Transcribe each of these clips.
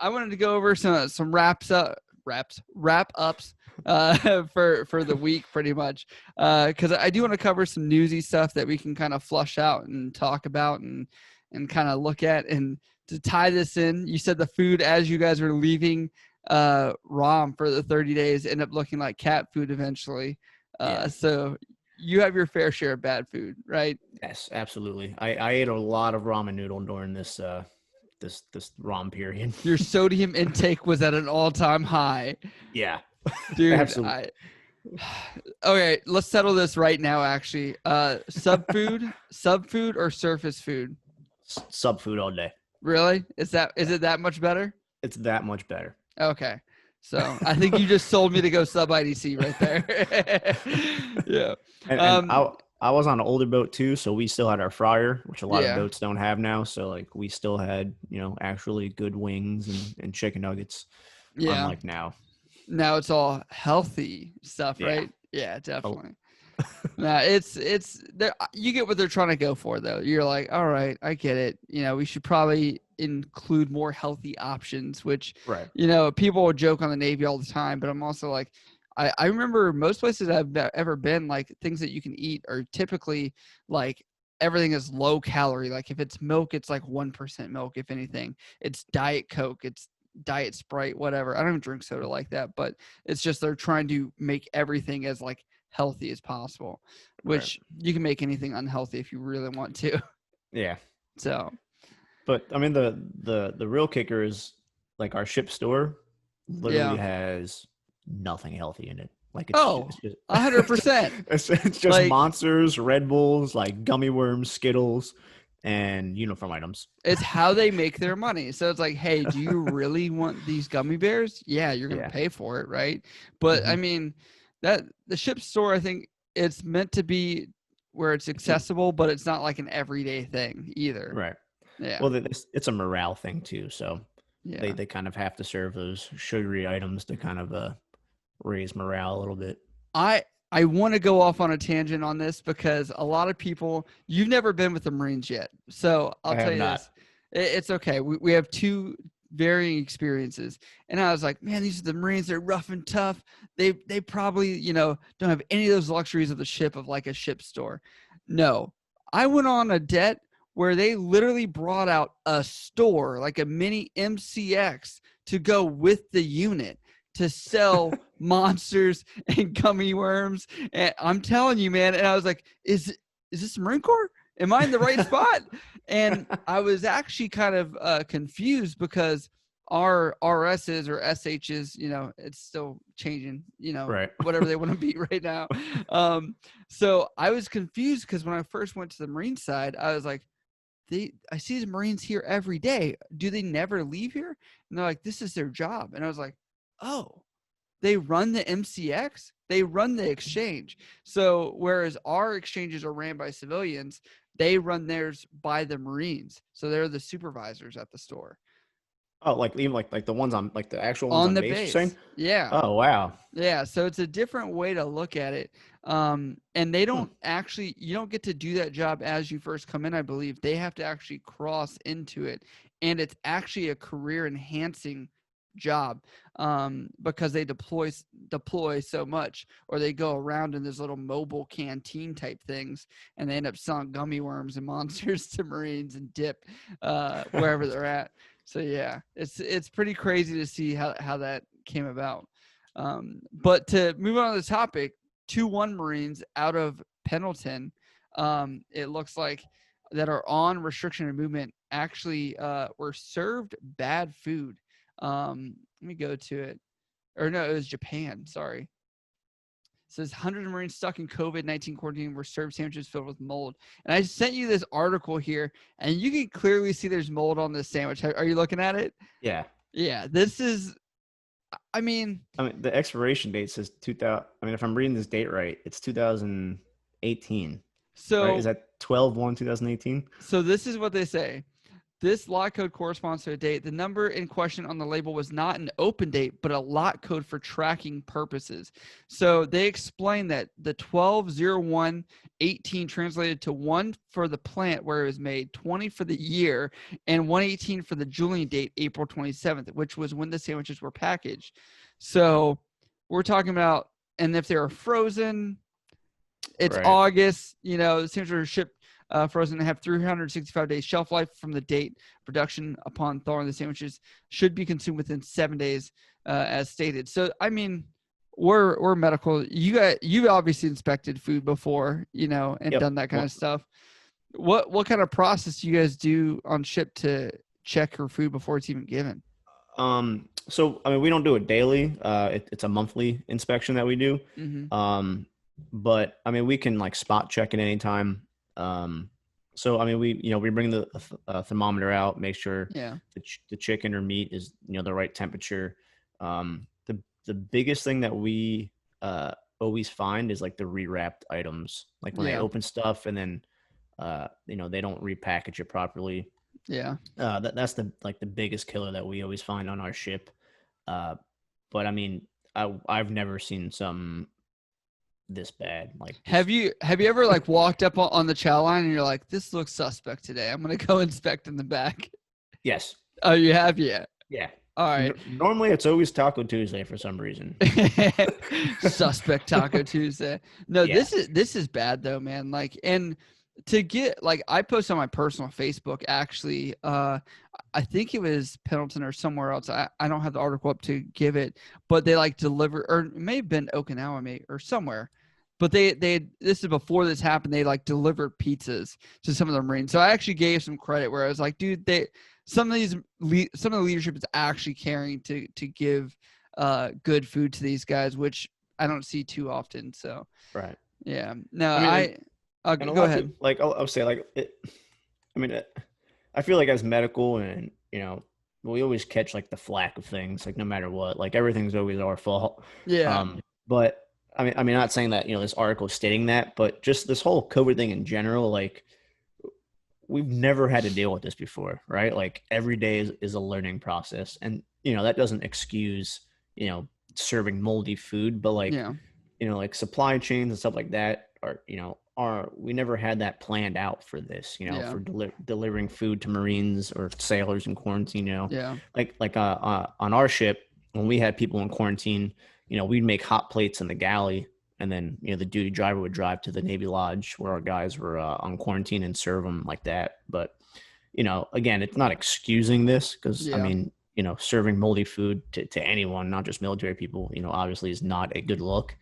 I wanted to go over some wrap ups for the week pretty much, because I do want to cover some newsy stuff that we can kind of flush out and talk about and kind of look at. And to tie this in, you said the food as you guys were leaving ROM for the 30 days end up looking like cat food eventually. So you have your fair share of bad food, right? Yes, absolutely. I ate a lot of ramen noodle during this this ROM period. Your sodium intake was at an all-time high. Yeah. Dude, Absolutely. okay, let's settle this right now actually. Sub food or surface food? Sub food all day. Really? Is it that much better? It's that much better. Okay. So I think you just sold me to go sub IDC right there. Yeah. And I was on an older boat too, so we still had our fryer, which a lot of Yeah. boats don't have now. So like we still had, actually good wings and chicken nuggets. Yeah. Unlike now. Now it's all healthy stuff, Yeah. right? Yeah, definitely. No, it's there. You get what they're trying to go for, though. You're like, all right, I get it. We should probably include more healthy options. Which, Right. People will joke on the Navy all the time, but I'm also like, I remember most places I've ever been, like things that you can eat are typically like everything is low calorie. Like if it's milk, it's like 1% milk. If anything, it's Diet Coke, it's Diet Sprite, whatever. I don't even drink soda like that, but it's just they're trying to make everything as like healthy as possible, which you can make anything unhealthy if you really want to. Yeah. So, but I mean the real kicker is like our ship store literally has nothing healthy in it. Like it's just 100%. It's just like, monsters, Red Bulls, like gummy worms, Skittles, and uniform items. It's how they make their money. So it's like, hey, do you really want these gummy bears? Yeah, you're gonna pay for it, right? But I mean, that the ship store, I think it's meant to be where it's accessible, but it's not like an everyday thing either. Right. Yeah. Well, it's a morale thing too. So they kind of have to serve those sugary items to kind of raise morale a little bit. I want to go off on a tangent on this because a lot of people, you've never been with the Marines yet. So I'll tell you this. It's okay. We have two varying experiences. And I was like, man, these are the Marines. They're rough and tough. They probably, don't have any of those luxuries of the ship of like a ship store. No, I went on a debt where they literally brought out a store, like a mini MCX to go with the unit to sell monsters and gummy worms. And I'm telling you, man. And I was like, is this Marine Corps? Am I in the right spot? And I was actually kind of confused because our RSs or SHs, it's still changing, right. Whatever they want to be right now. So I was confused because when I first went to the Marine side, I was like, I see the Marines here every day. Do they never leave here? And they're like, this is their job. And I was like, oh, they run the MCX, they run the exchange. So whereas our exchanges are ran by civilians, they run theirs by the Marines. So they're the supervisors at the store. Oh, like even like the ones on like the actual ones on the base. Base. Yeah. Oh wow. Yeah. So it's a different way to look at it. And they don't actually, you don't get to do that job as you first come in, I believe. They have to actually cross into it. And it's actually a career enhancing job because they deploy so much, or they go around in those little mobile canteen type things and they end up selling gummy worms and monsters to Marines and dip wherever they're at. So yeah, it's pretty crazy to see how that came about. But to move on to the topic, 2-1 Marines out of Pendleton, it looks like, that are on restriction of movement actually were served bad food. Let me go to it. Or no, it was Japan. Sorry. It says hundreds of Marines stuck in COVID-19 quarantine were served sandwiches filled with mold. And I sent you this article here, and you can clearly see there's mold on this sandwich. Are you looking at it? Yeah. Yeah. This is, I mean, the expiration date says 2000. I mean, if I'm reading this date right, it's 2018. So right? Is that 12/1/2018? So this is what they say. This lot code corresponds to a date. The number in question on the label was not an open date, but a lot code for tracking purposes. So they explained that the 12/01/18 translated to 1 for the plant where it was made, 20 for the year, and 118 for the Julian date, April 27th, which was when the sandwiches were packaged. So we're talking about, and if they were frozen, it's Right. August. The sandwiches are shipped frozen and have 365 days shelf life from the date production. Upon thawing, the sandwiches should be consumed within 7 days, as stated. So, I mean, we're medical. You've obviously inspected food before, and Yep. done that kind of stuff. What kind of process do you guys do on ship to check your food before it's even given? So I mean, we don't do it daily. It's a monthly inspection that we do. Mm-hmm. But I mean, we can like spot check at any time. So I mean, we bring the thermometer out, make sure the chicken or meat is the right temperature. The biggest thing that we always find is like the rewrapped items, like when they open stuff and then they don't repackage it properly. Yeah. That's the biggest killer that we always find on our ship. But I mean, I've never seen some this bad. Like, have you ever like walked up on the chow line and you're like, this looks suspect today, I'm gonna go inspect in the back? Yes. Oh, you have? Yeah. All right. Normally it's always Taco Tuesday for some reason. Suspect Taco Tuesday. No, this is bad though, man. Like, and to get like, I post on my personal Facebook actually. I think it was Pendleton or somewhere else. I don't have the article up to give it, but they like deliver, or it may have been Okinawa, or somewhere. But they this is before this happened. They like delivered pizzas to some of the Marines. So I actually gave some credit where I was like, dude, some of the leadership is actually caring to give good food to these guys, which I don't see too often. So right. Yeah. No, I mean, go ahead. Like I'll say like it. I mean, I feel like as medical and we always catch like the flack of things, like no matter what, like everything's always our fault. Yeah. But I mean, not saying that this article is stating that, but just this whole COVID thing in general, like we've never had to deal with this before, right? Like every day is a learning process, and that doesn't excuse serving moldy food, but like like supply chains and stuff like that are we never had that planned out for this, for delivering food to Marines or sailors in quarantine, like on our ship when we had people in quarantine, we'd make hot plates in the galley, and then the duty driver would drive to the Navy Lodge where our guys were on quarantine and serve them like that. But again, it's not excusing this, because I mean, serving moldy food to anyone, not just military people, obviously is not a good look.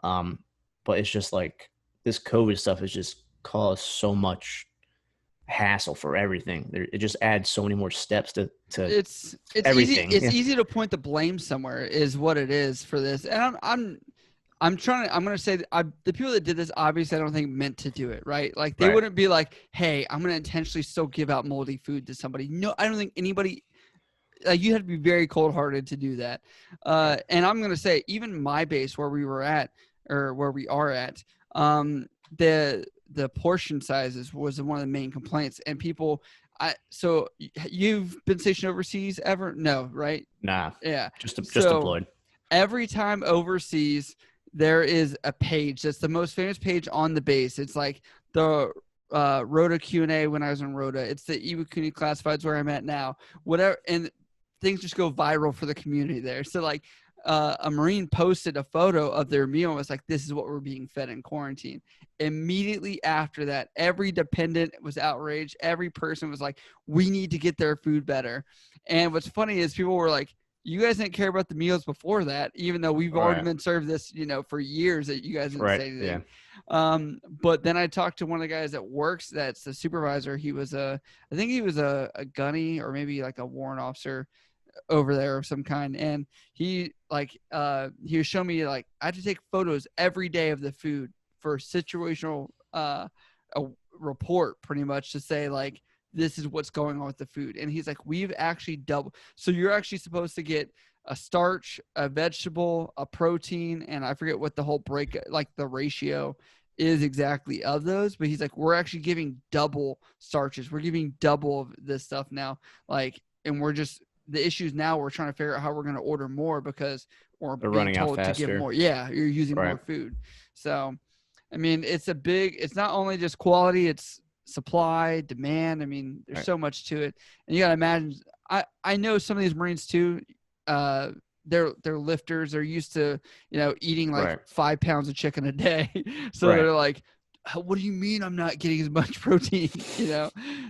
But it's just like this COVID stuff has just caused so much hassle for everything. It just adds so many more steps to it's everything. It's easy to point the blame somewhere is what it is for this. And I'm going to say that the people that did this, obviously I don't think meant to do it, right? Like they wouldn't be like, hey, I'm going to intentionally still give out moldy food to somebody. No, I don't think anybody, you have to be very cold-hearted to do that. And I'm going to say, even my base where we were at, or where we are at, the portion sizes was one of the main complaints. And people, so you've been stationed overseas ever? No, right? Nah. Yeah. Just deployed. Every time overseas, there is a page that's the most famous page on the base. It's like the Rota Q&A when I was in Rota. It's the Iwakuni classifieds where I'm at now. Whatever, and things just go viral for the community there. So like a Marine posted a photo of their meal and was like, this is what we're being fed in quarantine. Immediately after that, every dependent was outraged. Every person was like, we need to get their food better. And what's funny is people were like, you guys didn't care about the meals before that, even though we've already been served this, for years, that you guys didn't say anything. Yeah. But then I talked to one of the guys that works, that's the supervisor. He was I think he was a gunny or maybe like a warrant officer over there of some kind. And he was showing me like, I had to take photos every day of the food for situational a report, pretty much, to say like, this is what's going on with the food. And he's like, we've actually doubled. So you're actually supposed to get a starch, a vegetable, a protein, and I forget what the whole break, like the ratio is exactly of those, but he's like, we're actually giving double starches. We're giving double of this stuff now. Like, and we're just, the issues now, we're trying to figure out how we're going to order more because we're They're being running out told to give faster. more. Yeah, you're using Right. more food. So, I mean, it's not only just quality, it's supply, demand. I mean, there's Right. so much to it. And you got to imagine, I know some of these Marines too, uh, they're lifters. They're used to, eating like Right. 5 pounds of chicken a day. So Right. they're like, what do you mean I'm not getting as much protein?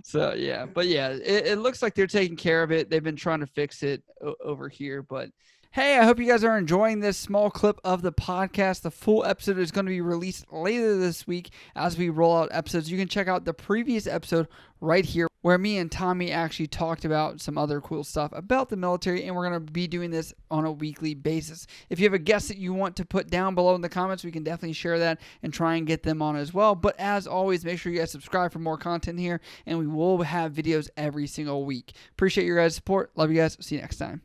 So yeah, but yeah, it looks like they're taking care of it. They've been trying to fix it over here, but hey, I hope you guys are enjoying this small clip of the podcast. The full episode is going to be released later this week as we roll out episodes. You can check out the previous episode right here where me and Tommy actually talked about some other cool stuff about the military, and we're going to be doing this on a weekly basis. If you have a guest that you want to put down below in the comments, we can definitely share that and try and get them on as well. But as always, make sure you guys subscribe for more content here, and we will have videos every single week. Appreciate your guys' support. Love you guys. See you next time.